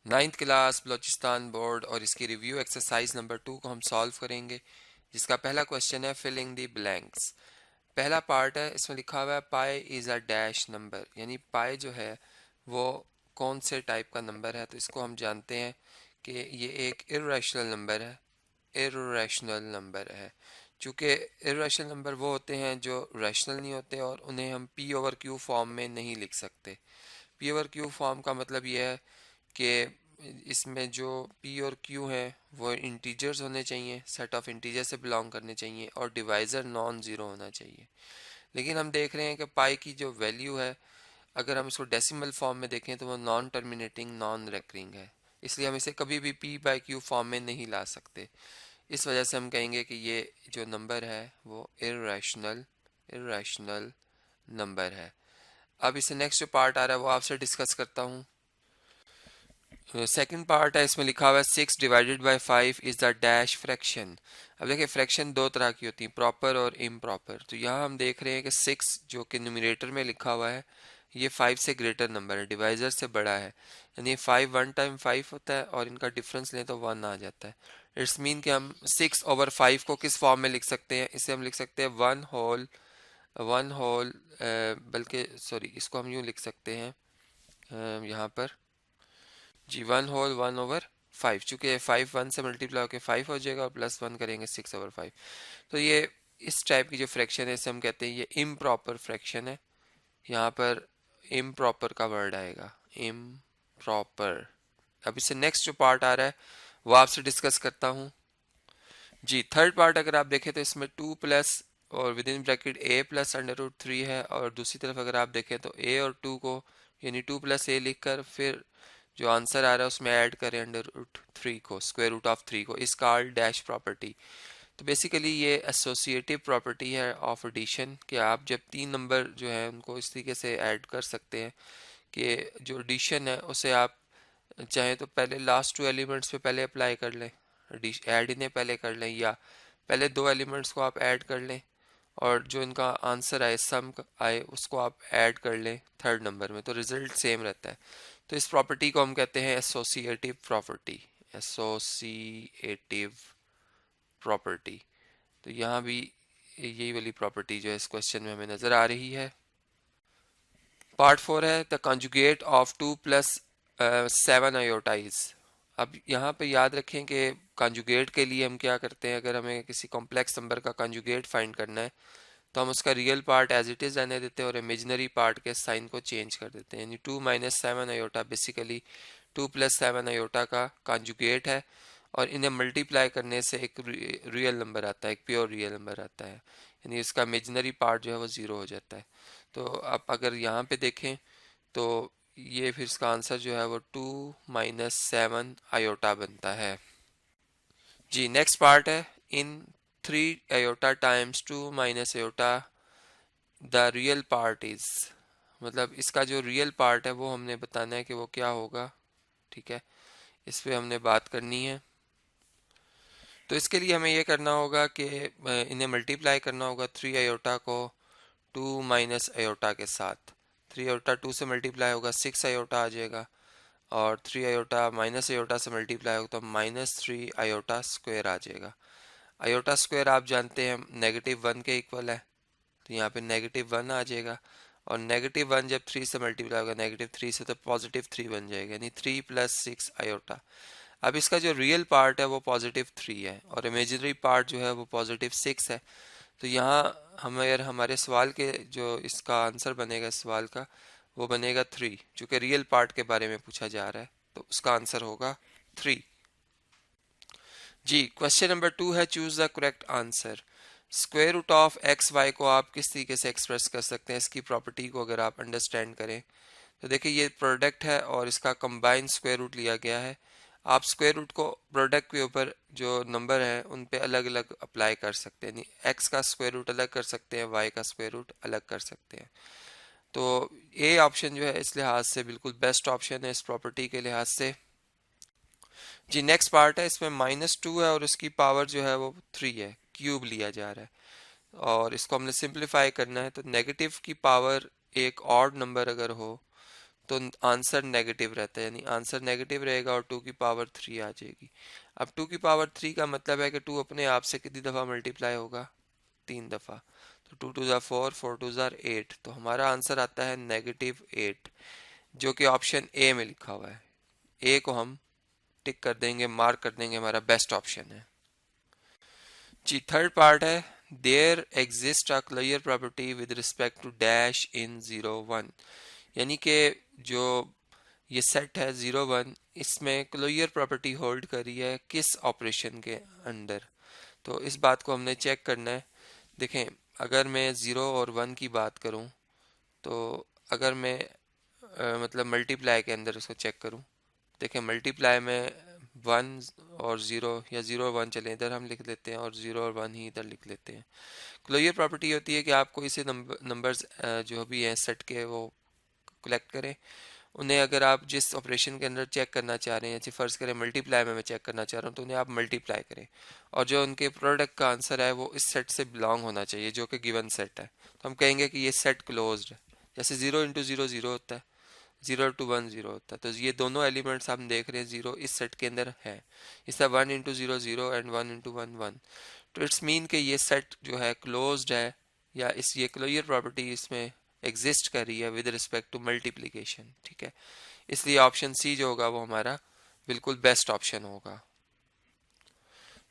Ninth class Balochistan board और इसकी review exercise number 2 को हम सॉल्व करेंगे, जिसका पहला क्वेश्चन है फिलिंग द ब्लैंक्स। पहला पार्ट है, इसमें लिखा हुआ है पाई इज़ अ डैश नंबर, यानी पाई जो है वो कौन से टाइप का नंबर है। तो इसको हम जानते हैं कि ये एक इर्रेशनल नंबर है। इर्रेशनल नंबर है चूँकि इर्रेशनल नंबर वो होते हैं जो रैशनल नहीं होते और उन्हें हम पी ओवर क्यू फॉर्म में नहीं लिख सकते। पी ओवर क्यू फॉर्म का मतलब ये है कि इसमें जो पी और क्यू है वो इंटीजर्स होने चाहिए, सेट ऑफ इंटीजर से बिलोंग करने चाहिए और डिवाइज़र नॉन ज़ीरो होना चाहिए। लेकिन हम देख रहे हैं कि पाई की जो वैल्यू है, अगर हम इसको डेसिमल फॉर्म में देखें तो वो नॉन टर्मिनेटिंग नॉन रेकरिंग है, इसलिए हम इसे कभी भी पी बाई क्यू फॉर्म में नहीं ला सकते। इस वजह से हम कहेंगे कि ये जो नंबर है वो इर्रेशनल इर्रेशनल नंबर है। अब इसे नेक्स्ट जो पार्ट आ रहा है वो आपसे डिस्कस करता हूँ। सेकंड पार्ट है, इसमें लिखा हुआ है 6 divided by 5 is the dash fraction. अब देखिए फ्रैक्शन दो तरह की होती है, प्रॉपर और इम्प्रॉपर। तो यहाँ हम देख रहे हैं कि 6 जो कि न्यूमरेटर में लिखा हुआ है ये 5 से ग्रेटर नंबर है, डिवाइजर से बड़ा है, यानी 5 वन टाइम 5 होता है और इनका डिफरेंस लें तो 1 आ जाता है। इट्स मीन कि हम 6 ओवर 5 को किस फॉर्म में लिख सकते हैं, इसे हम लिख सकते हैं वन होल, बल्कि सॉरी इसको हम यूँ लिख सकते हैं यहाँ पर जी 1/1/5, चूंकि 5 1 से मल्टीप्लाई होकर 5 हो जाएगा और प्लस 1 करेंगे 6/5। तो ये इस टाइप की जो फ्रैक्शन है इसे हम कहते हैं ये इम्प्रॉपर फ्रैक्शन है। यहाँ पर इम्प्रॉपर का वर्ड आएगा, इम्प्रॉपर। अब इससे नेक्स्ट जो पार्ट आ रहा है वो आपसे डिस्कस करता हूँ। जी थर्ड पार्ट अगर आप देखें तो इसमें 2 प्लस और with in bracket a plus √3 है, और दूसरी तरफ अगर आप देखें तो a और 2 को यानी 2 प्लस a लिख कर फिर जो आंसर आ रहा है उसमें ऐड करें √3 को, स्क्वायर रूट ऑफ 3 को, इस कॉल्ड डैश प्रॉपर्टी। तो बेसिकली ये एसोसिएटिव प्रॉपर्टी है ऑफ एडिशन कि आप जब तीन नंबर जो है उनको इस तरीके से ऐड कर सकते हैं कि जो एडिशन है उसे आप चाहे तो पहले लास्ट 2 एलिमेंट्स पे पहले अप्लाई कर लें, ऐड इन्हें पहले कर लें, या पहले 2 एलिमेंट्स को आप ऐड कर लें और जो इनका आंसर आए सम आए उसको आप ऐड कर लें थर्ड नंबर में, तो रिजल्ट सेम रहता है। तो इस प्रॉपर्टी को हम कहते हैं एसोसिएटिव प्रॉपर्टी। Associative property. तो यहाँ भी यही वाली प्रॉपर्टी जो है इस क्वेश्चन में हमें नज़र आ रही है। पार्ट 4 है द कंजुगेट ऑफ 2 प्लस 7 आयोटाइज। अब यहाँ पे याद रखें कि कंजुगेट के लिए हम क्या करते हैं, अगर हमें किसी कॉम्प्लेक्स नंबर का कंजुगेट फाइंड करना है तो हम उसका real part as it is रहने देते हैं और इमेजिनरी पार्ट के साइन को चेंज कर देते हैं। यानी 2 - 7 आयोटा बेसिकली 2 + 7 आयोटा का कंजुगेट है, और इन्हें मल्टीप्लाई करने से एक रियल नंबर आता है, एक प्योर रियल नंबर आता है, यानी इसका इमेजिनरी पार्ट जो है वो ज़ीरो हो जाता है। तो आप अगर यहाँ पे देखें तो ये फिर इसका आंसर जो है वो 2 - 7 आयोटा बनता है। जी नेक्स्ट पार्ट है इन 3 iota times 2 - iota the real part is. मतलब इसका जो रियल पार्ट है वो हमने बताना है कि वो क्या होगा। ठीक है, इस पे हमने बात करनी है। तो इसके लिए हमें ये करना होगा कि इन्हें मल्टीप्लाई करना होगा 3 आयोटा को 2 - आयोटा के साथ। 3 आयोटा 2 से मल्टीप्लाई होगा 6 आयोटा आ जाएगा, और 3 आयोटा माइनस आयोटा से मल्टीप्लाई होगा तो -3 आयोटा स्क्वायर आ जाएगा। आयोटा स्क्वायर आप जानते हैं -1 के इक्वल है, तो यहाँ पे -1 आ जाएगा, और -1 जब 3 से मल्टीप्लाई होगा -3 से तो +3 बन जाएगा, यानी 3 + 6 आयोटा। अब इसका जो रियल पार्ट है वो +3 है और इमेजिनरी पार्ट जो है वो +6 है। तो यहाँ हमें हमारे सवाल के जो इसका आंसर बनेगा इस सवाल का वो बनेगा 3, चूँकि रियल पार्ट के बारे में पूछा जा रहा है तो उसका आंसर होगा 3। जी क्वेश्चन नंबर 2 है choose the correct answer. Square root of x y को आप किस तरीके से एक्सप्रेस कर सकते हैं, इसकी प्रॉपर्टी को अगर आप अंडरस्टैंड करें तो देखिए ये प्रोडक्ट है और इसका कंबाइंड स्क्वायर रूट लिया गया है। आप स्क्वायर रूट को प्रोडक्ट के ऊपर जो नंबर है उन पे अलग अलग अप्लाई कर सकते हैं, एक्स का स्क्वायर रूट अलग कर सकते हैं, वाई का स्क्वायर रूट अलग कर सकते हैं। तो ए ऑप्शन जो है इस लिहाज से बिल्कुल बेस्ट ऑप्शन है इस प्रॉपर्टी के लिहाज से। जी नेक्स्ट पार्ट है, इसमें -2 है और इसकी पावर जो है वो 3 है, क्यूब लिया जा रहा है और इसको हमने सिंप्लीफाई करना है। तो नेगेटिव की पावर एक ऑड नंबर अगर हो तो आंसर नेगेटिव रहता है, यानी आंसर नेगेटिव रहेगा और 2 की पावर 3 आ जाएगी। अब 2 की पावर 3 का मतलब है कि 2 अपने आप से कितनी दफ़ा मल्टीप्लाई होगा, 3 दफ़ा। तो 2 टू ज़ा 4, 4 टू ज़ा 8, तो हमारा आंसर आता है -8, जो कि ऑप्शन ए में लिखा हुआ है। ए को हम टिक कर देंगे, मार्क कर देंगे, हमारा बेस्ट ऑप्शन है जी। थर्ड पार्ट है, there exist a clear property with respect to dash in 0 1, यानी कि जो ये सेट है 0 1, इसमें क्लोजर प्रॉपर्टी होल्ड करी है किस ऑपरेशन के अंडर। तो इस बात को हमने चेक करना है। देखें, अगर मैं 0 और 1 की बात करूं, तो अगर मैं मतलब मल्टीप्लाई के अंदर उसको चेक करूं, देखें मल्टीप्लाई में 1 और 0, या 0 और 1 चले इधर हम लिख लेते हैं और 0 और 1 ही इधर लिख लेते हैं। क्लोजर प्रॉपर्टी होती है कि आप कोई से नंबर्स जो भी हैं सेट के, वो कलेक्ट करें, उन्हें अगर आप जिस ऑपरेशन के अंदर चेक करना चाह रहे हैं, जैसे फ़र्ज़ करें मल्टीप्लाई में मैं चेक करना चाह रहा हूँ, तो उन्हें आप मल्टीप्लाई करें और जो उनके प्रोडक्ट का आंसर है वो इस सेट से बिलोंग होना चाहिए जो कि गिवन सेट है। तो हम कहेंगे कि ये सेट क्लोज्ड है। जैसे 0 × 0 0 होता है, 0 × 1 0 होता है, तो ये दोनों एलिमेंट्स हम देख रहे हैं 0 इस सेट के अंदर है। इस 1 × 0 0 एंड 1 × 1 1, तो इट्स मीन कि ये सेट जो है क्लोज्ड है, या इस ये क्लोजर प्रॉपर्टी इसमें एग्जिस्ट कर रही है विद रिस्पेक्ट टू मल्टीप्लिकेशन। ठीक है, इसलिए ऑप्शन सी जो होगा वो हमारा बिल्कुल बेस्ट ऑप्शन होगा।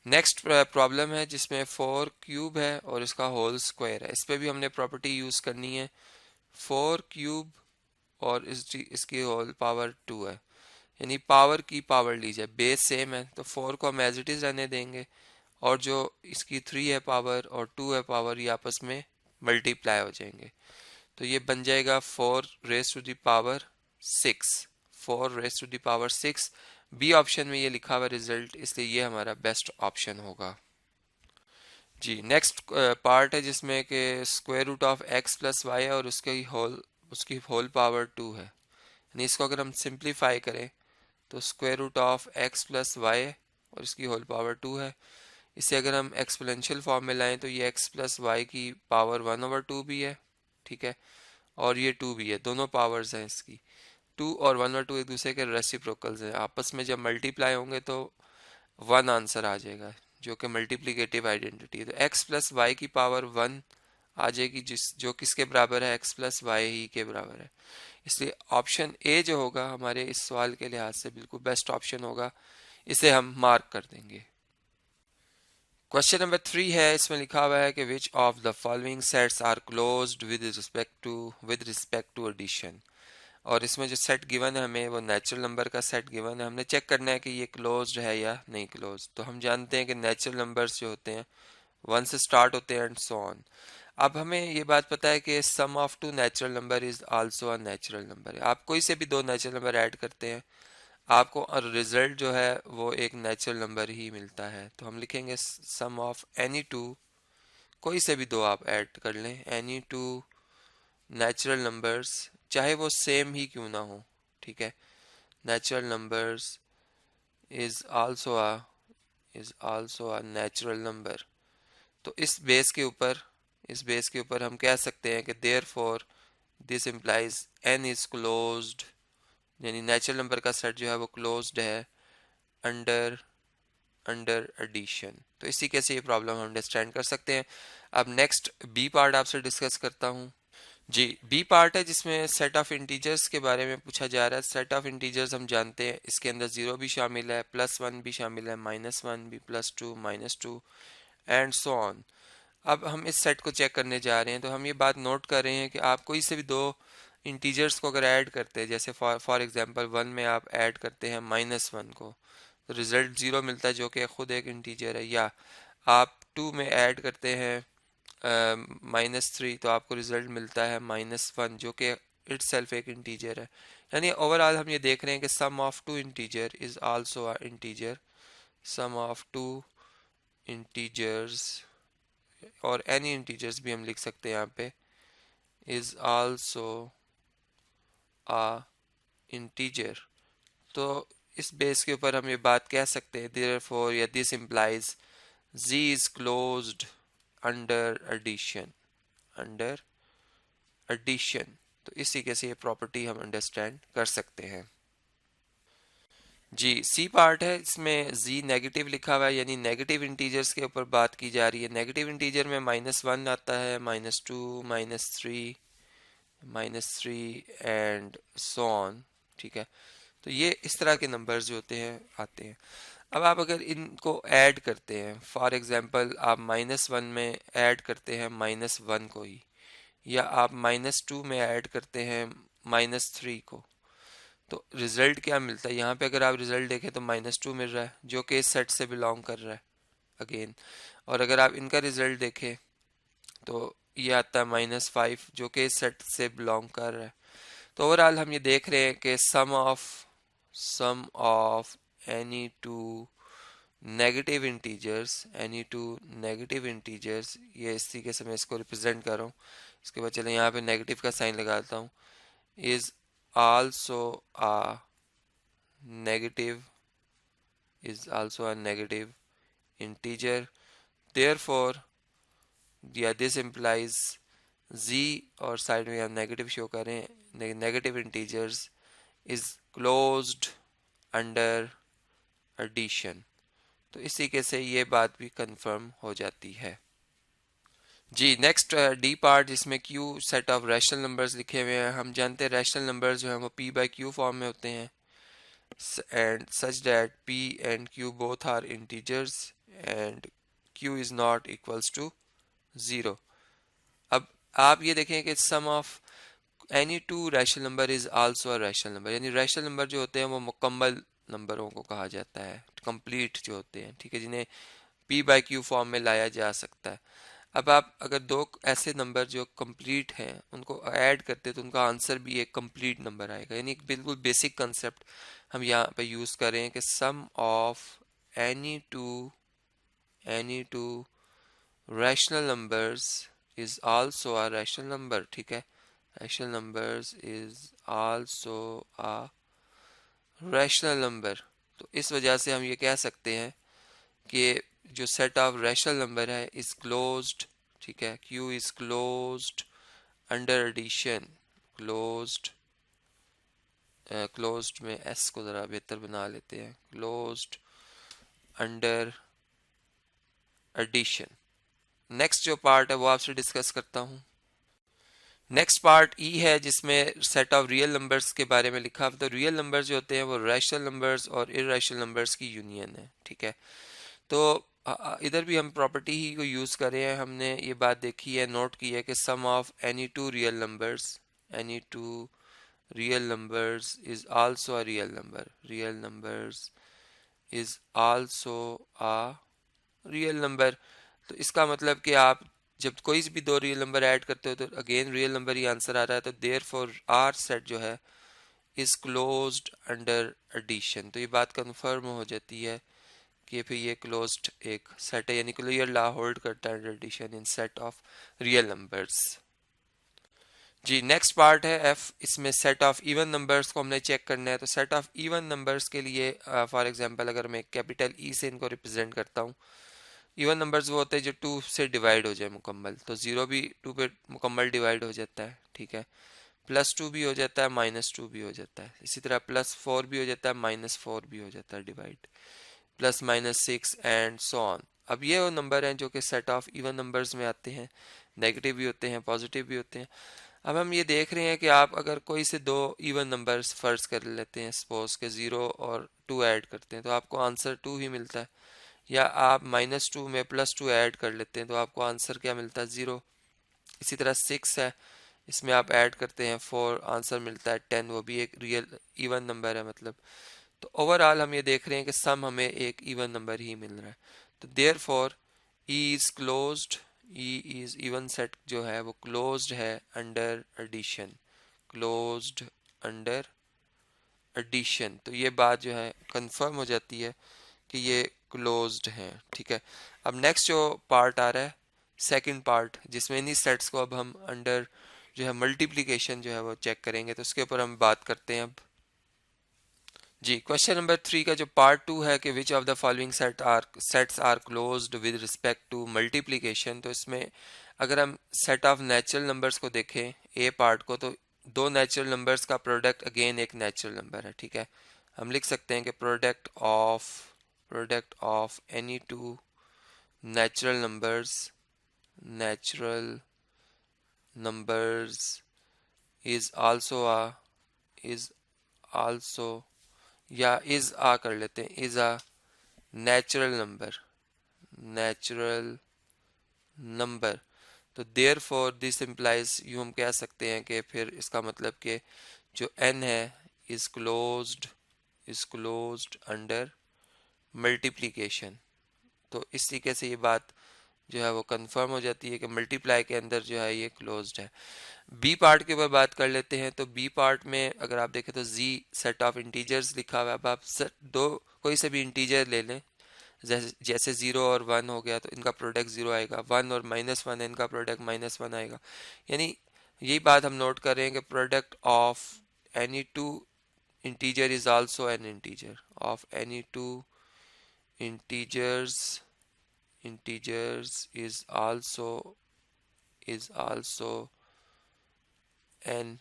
नेक्स्ट प्रॉब्लम है जिसमें 4 क्यूब है और इसका होल स्क्वायर है। इस पे भी हमने प्रॉपर्टी यूज करनी है। 4 क्यूब और इसकी होल पावर 2 है, यानी पावर की पावर ली जाए, बेस सेम है तो 4 को हम एज इट इज रहने देंगे, और जो इसकी 3 है पावर और 2 है पावर, ये आपस में मल्टीप्लाई हो जाएंगे। तो ये बन जाएगा 4 raise to the power 6, 4 raise to the power 6। B option में ये लिखा हुआ रिजल्ट, इसलिए ये हमारा बेस्ट ऑप्शन होगा जी। नेक्स्ट पार्ट है जिसमें कि square root of x plus y है और उसकी होल पावर 2 है, यानी इसको अगर हम सिंप्लीफाई करें तो square root of x plus y और इसकी होल पावर 2 है। इसे अगर हम एक्सपोनेंशियल फॉर्म में लाएं तो ये एक्स प्लस वाई की पावर 1/2 भी है, ठीक है, और ये 2 भी है, दोनों पावर्स हैं इसकी। 2 और 1/2 एक दूसरे के रेसिप्रोकल्स हैं, आपस में जब मल्टीप्लाई होंगे तो 1 आंसर आ जाएगा, जो कि मल्टीप्लिकेटिव आइडेंटिटी है। तो x प्लस वाई की पावर 1 आ जाएगी, जो किसके बराबर है, x प्लस वाई ही के बराबर है। इसलिए ऑप्शन ए जो होगा हमारे इस सवाल के लिहाज से बिल्कुल बेस्ट ऑप्शन होगा, इसे हम मार्क कर देंगे। क्वेश्चन नंबर 3 है, इसमें लिखा हुआ है कि which of the following sets are closed with respect to addition. और इसमें जो सेट गिवन है हमें वो नेचुरल नंबर का सेट गिवन है, हमने चेक करना है कि ये क्लोज्ड है या नहीं क्लोज्ड। तो हम जानते हैं कि नेचुरल नंबर्स जो होते हैं 1 से स्टार्ट होते हैं एंड सो ऑन। अब हमें ये बात पता है कि sum of 2 natural number is also a natural number है। आप कोई से भी 2 नेचुरल नंबर ऐड करते हैं, आपको रिजल्ट जो है वो एक नेचुरल नंबर ही मिलता है। तो हम लिखेंगे सम ऑफ एनी 2, कोई से भी 2 आप ऐड कर लें, एनी 2 नेचुरल नंबर्स, चाहे वो सेम ही क्यों ना हो, ठीक है, natural numbers is also a natural number. तो इस बेस के ऊपर हम कह सकते हैं कि therefore this implies N is closed, यानी नेचुरल नंबर का सेट जो है वो क्लोज्ड है अंडर अंडर एडिशन। तो इसी कैसे ये प्रॉब्लम हम अंडरस्टैंड कर सकते हैं। अब नेक्स्ट बी पार्ट आपसे डिस्कस करता हूँ जी। बी पार्ट है जिसमें सेट ऑफ इंटीजर्स के बारे में पूछा जा रहा है। सेट ऑफ इंटीजर्स हम जानते हैं, इसके अंदर 0 भी शामिल है, +1 भी शामिल है, -1 भी, +2 -2 एंड सो ऑन। अब हम इस सेट को चेक करने जा रहे हैं, तो हम ये बात नोट कर रहे हैं कि आप कोई से भी 2 इंटीजर्स को अगर ऐड करते हैं, जैसे फॉर एग्जांपल 1 में आप ऐड करते हैं -1 को, तो रिजल्ट 0 मिलता है जो कि खुद एक इंटीजर है। या आप 2 में ऐड करते हैं -3, तो आपको रिजल्ट मिलता है -1 जो कि इट सेल्फ एक इंटीजर है। यानी ओवरऑल हम ये देख रहे हैं कि sum of 2 integer is also a integer, sum of 2 integers, और एनी इंटीजर्स भी हम लिख सकते हैं यहाँ पे, इज आल्सो अ इंटीजर। तो इस बेस के ऊपर हम ये बात कह सकते हैं, देयरफॉर या this implies z is closed under addition, under addition. तो इस तरीके से ये प्रॉपर्टी हम अंडरस्टैंड कर सकते हैं। जी, सी पार्ट है, इसमें जी नेगेटिव लिखा हुआ है, यानी नेगेटिव इंटीजर्स के ऊपर बात की जा रही है। नेगेटिव इंटीजर में -1 आता है, -2, -3 एंड सो ऑन, ठीक है। तो ये इस तरह के नंबर्स जो होते हैं आते हैं। अब आप अगर इनको ऐड करते हैं, फॉर एग्जांपल आप -1 में ऐड करते हैं -1 को ही, या आप -2 में ऐड करते हैं -3 को, तो रिजल्ट क्या मिलता है? यहाँ पे अगर आप रिजल्ट देखें तो -2 मिल रहा है जो कि इस सेट से बिलोंग कर रहा है अगेन। और अगर आप इनका रिजल्ट देखें तो ये आता है -5 जो कि इस सेट से बिलोंग कर रहा है। तो ओवरऑल हम ये देख रहे हैं कि sum of any two negative integers, ये इस तरीके से मैं इसको रिप्रेजेंट कर रहा हूँ। इसके बाद चले यहाँ पे नेगेटिव का साइन लगाता हूँ, is also a negative integer, therefore this implies z, और साइड में हम नेगेटिव शो करें, negative integers is closed under addition. तो इस तरीके से ये बात भी कंफर्म हो जाती है। जी, नेक्स्ट डी पार्ट, जिसमें Q set of rational numbers लिखे हुए हैं। हम जानते हैं रैशनल नंबर्स जो हैं वो p बाई क्यू फॉर्म में होते हैं, and such that p and q both are integers and q is not equals to 0। अब आप ये देखें कि sum of any two rational number is also a rational number, यानी रैशनल नंबर जो होते हैं वो मुकम्मल नंबरों को कहा जाता है, कंप्लीट जो होते हैं, ठीक है, जिन्हें p बाई क्यू फॉर्म में लाया जा सकता है। अब आप अगर दो ऐसे नंबर जो कंप्लीट हैं उनको ऐड करते हैं तो उनका आंसर भी एक कंप्लीट नंबर आएगा, यानी एक बिल्कुल बेसिक कंसेप्ट हम यहाँ पे यूज़ करें कि sum of any two rational numbers is also a rational number, ठीक है। Rational numbers is also a rational number. तो इस वजह से हम ये कह सकते हैं कि जो सेट ऑफ रैशनल नंबर है इज क्लोज्ड, ठीक है, Q is closed under addition, closed closed में S को ज़रा बेहतर बना लेते हैं, क्लोज्ड अंडर एडिशन। नेक्स्ट जो पार्ट है वो आपसे डिस्कस करता हूँ। नेक्स्ट पार्ट ई है, जिसमें सेट ऑफ रियल नंबर्स के बारे में लिखा है। तो रियल नंबर्स जो होते हैं वो रैशनल नंबर्स और इररेशनल नंबर्स की यूनियन है, ठीक है। तो इधर भी हम प्रॉपर्टी ही को यूज़ कर रहे हैं। हमने ये बात देखी है, नोट की है कि sum of any two real numbers is also a real numbers is also a real number. तो इसका मतलब कि आप जब कोई भी दो रियल नंबर ऐड करते हो तो अगेन रियल नंबर ही आंसर आ रहा है। तो देयर फॉर आर सेट जो है इज क्लोज्ड अंडर एडिशन। तो ये बात कंफर्म हो जाती है कि फिर ये क्लोज्ड एक सेट है, यानी क्लियर लॉ होल्ड करता है addition in set of real numbers. जी, नेक्स्ट पार्ट है एफ, इसमें सेट ऑफ इवन नंबर्स को हमने चेक करना है। तो सेट ऑफ इवन नंबर्स के लिए फॉर एग्जांपल अगर मैं कैपिटल ई से इनको रिप्रेजेंट करता हूँ, इवन नंबर्स वो होते हैं जो 2 से डिवाइड हो जाए मुकम्मल। तो 0 भी 2 पे मुकम्मल डिवाइड हो जाता है, ठीक है। +2 भी हो जाता है, -2 भी हो जाता है, इसी तरह +4 भी हो जाता है, -4 भी हो जाता है डिवाइड, +-6 एंड सो ऑन। अब ये वो नंबर हैं जो कि सेट ऑफ इवन नंबर्स में आते हैं, नेगेटिव भी होते हैं, पॉजिटिव भी होते हैं। अब हम ये देख रहे हैं कि आप अगर कोई से दो इवन नंबर्स फर्ज कर लेते हैं, सपोज के 0 और 2 ऐड करते हैं तो आपको आंसर 2 ही मिलता है, या आप -2 में +2 ऐड कर लेते हैं तो आपको आंसर क्या मिलता है? 0। इसी तरह 6 है, इसमें आप ऐड करते हैं 4, आंसर मिलता है 10, वो भी एक रियल इवन नंबर है मतलब। तो ओवरऑल हम ये देख रहे हैं कि सम हमें एक इवन नंबर ही मिल रहा है। तो therefore E is even set जो है वो क्लोज्ड है under addition, closed under addition. तो ये बात जो है कंफर्म हो जाती है कि ये क्लोज्ड हैं, ठीक है। अब नेक्स्ट जो पार्ट आ रहा है सेकंड पार्ट, जिसमें इन्हीं सेट्स को अब हम अंडर जो है मल्टीप्लिकेशन जो है वो चेक करेंगे। तो उसके ऊपर हम बात करते हैं अब। जी, क्वेश्चन नंबर 3 का जो पार्ट 2 है कि which of the following sets are closed with respect to multiplication. तो इसमें अगर हम सेट ऑफ नेचुरल नंबर्स को देखें ए पार्ट को, तो दो नेचुरल नंबर्स का प्रोडक्ट अगेन एक नेचुरल नंबर है, ठीक है। हम लिख सकते हैं कि product of any to natural numbers is is also या इज आ कर लेते हैं, इज अ नेचुरल नंबर। तो देयर फॉर दिस इम्प्लाइज, यूँ हम कह सकते हैं कि फिर इसका मतलब कि जो n है इज क्लोज्ड अंडर मल्टीप्लिकेशन। तो इस तरीके से ये बात जो है वो कंफर्म हो जाती है कि मल्टीप्लाई के अंदर जो है ये क्लोज्ड है। बी पार्ट के ऊपर बात कर लेते हैं। तो बी पार्ट में अगर आप देखें तो जी सेट ऑफ इंटीजर्स लिखा हुआ है। अब आप दो कोई से भी इंटीजर ले लें, जैसे 0 और 1 हो गया तो इनका प्रोडक्ट 0 आएगा, 1 और -1 है, इनका प्रोडक्ट -1 आएगा। यानी यही बात हम नोट कर रहे हैं कि product of any two integer is also an integer, of any two integers is also an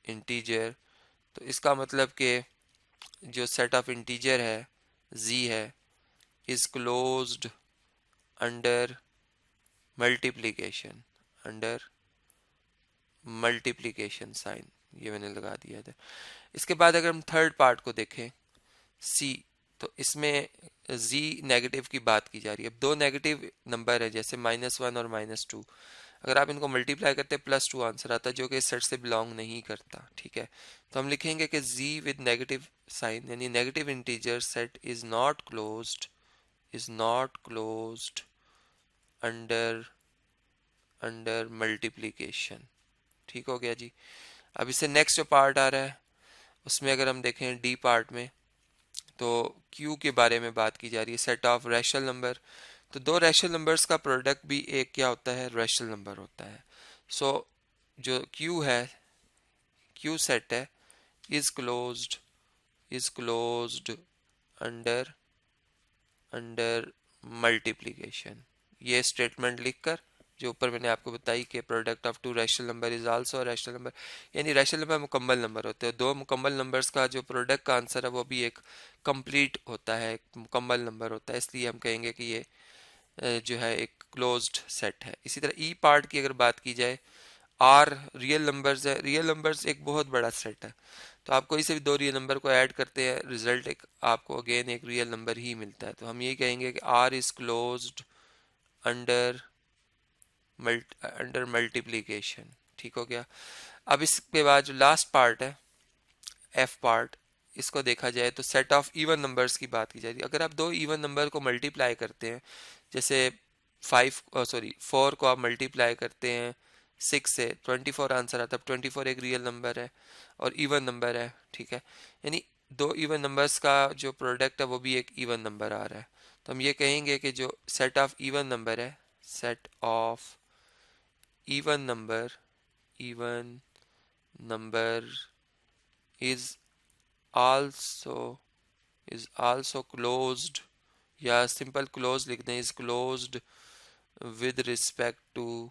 integer. तो इसका मतलब कि जो सेट ऑफ इंटीजर है z है is closed under multiplication sign, ये मैंने लगा दिया था। इसके बाद अगर हम थर्ड पार्ट को देखें c, तो इसमें z नेगेटिव की बात की जा रही है। अब दो नेगेटिव नंबर है जैसे -1 और -2, अगर आप इनको मल्टीप्लाई करते हैं +2 आंसर आता है जो कि इस सेट से बिलोंग नहीं करता, ठीक है। तो हम लिखेंगे कि z विद नेगेटिव साइन यानी negative integer set is not closed under multiplication, ठीक हो गया जी। अब इससे नेक्स्ट जो पार्ट आ रहा है उसमें अगर हम देखें डी पार्ट में तो Q के बारे में बात की जा रही है, सेट ऑफ रैशनल नंबर। तो दो रैशनल नंबर्स का प्रोडक्ट भी एक क्या होता है, रैशनल नंबर होता है। सो जो Q सेट है इज क्लोज्ड अंडर मल्टीप्लिकेशन। ये स्टेटमेंट लिखकर जो ऊपर मैंने आपको बताई कि product of to rational number is also rational number, यानी रैशनल नंबर मुकम्मल नंबर होते हैं। दो मुकम्मल नंबर्स का जो प्रोडक्ट का आंसर है वो भी एक कंप्लीट होता है, एक मुकम्मल नंबर होता है, इसलिए हम कहेंगे कि ये जो है एक क्लोज्ड सेट है। इसी तरह ई पार्ट की अगर बात की जाए, आर रियल नंबर्स है, रियल नंबर्स एक बहुत बड़ा सेट है। तो आप कोई से भी दो रियल नंबर को ऐड करते हैं, रिजल्ट एक आपको अगेन एक रियल नंबर ही मिलता है। तो हम ये कहेंगे कि R is closed under multiplication, ठीक हो गया। अब इसके बाद जो लास्ट पार्ट है एफ पार्ट, इसको देखा जाए तो सेट ऑफ इवन नंबर्स की बात की जाती है। अगर आप दो इवन नंबर को मल्टीप्लाई करते हैं, जैसे 4 को आप मल्टीप्लाई करते हैं 6 से, 24 आंसर आता है। 24 एक रियल नंबर है और इवन नंबर है, ठीक है। यानी दो इवन नंबर्स का जो प्रोडक्ट है वो भी एक इवन नंबर आ रहा है। तो हम ये कहेंगे कि जो सेट ऑफ इवन नंबर है, set of even number is also closed, या सिंपल क्लोज लिख दें, is closed with respect to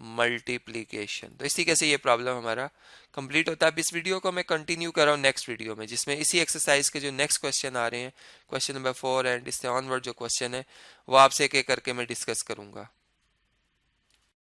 multiplication. तो इसी कैसे ये प्रॉब्लम हमारा कंप्लीट होता है। अब इस वीडियो को मैं कंटिन्यू कर रहा हूँ नेक्स्ट वीडियो में, जिसमें इसी एक्सरसाइज के जो नेक्स्ट क्वेश्चन आ रहे हैं, क्वेश्चन नंबर 4 एंड इससे ऑनवर्ड जो क्वेश्चन है वो आपसे एक एक करके मैं डिस्कस करूंगा।